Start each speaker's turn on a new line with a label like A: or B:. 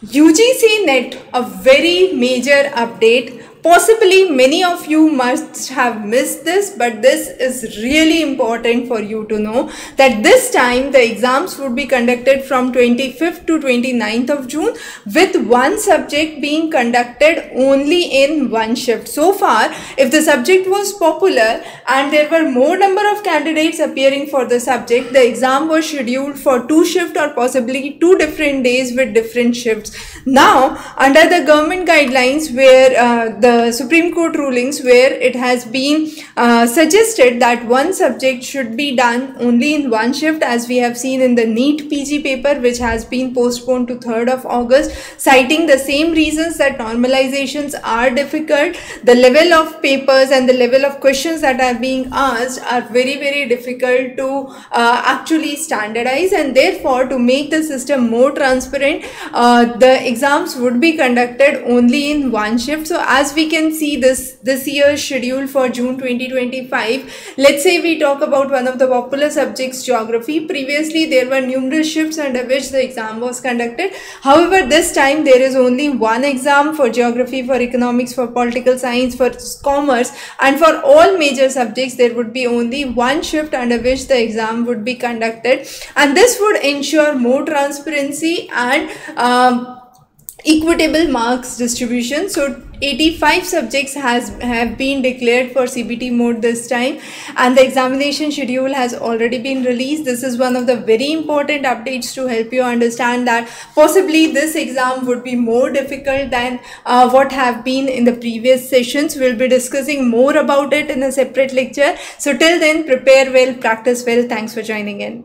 A: UGC NET, a very major update. Possibly many of you must have missed this, but this is really important for you to know that this time the exams would be conducted from 25th to 29th of June, with one subject being conducted only in one shift. So far, if the subject was popular and there were more number of candidates appearing for the subject, the exam was scheduled for two shifts or possibly two different days with different shifts. Now, under the government guidelines, where the Supreme Court rulings, where it has been suggested that one subject should be done only in one shift, as we have seen in the NEET PG paper, which has been postponed to 3rd of August, citing the same reasons that normalizations are difficult, the level of papers and the level of questions that are being asked are very difficult to actually standardize, and therefore to make the system more transparent, the exams would be conducted only in one shift. So as we can see, this year's schedule for June 2025, let's say we talk about one of the popular subjects, geography. Previously there were numerous shifts under which the exam was conducted. However, this time there is only one exam for geography, for economics, for political science, for commerce, and for all major subjects there would be only one shift under which the exam would be conducted, and this would ensure more transparency and equitable marks distribution. So 85 subjects have been declared for CBT mode this time, and the examination schedule has already been released. This is one of the very important updates to help you understand that possibly this exam would be more difficult than what have been in the previous sessions. We'll be discussing more about it in a separate lecture. So till then, prepare well, practice well. Thanks for joining in.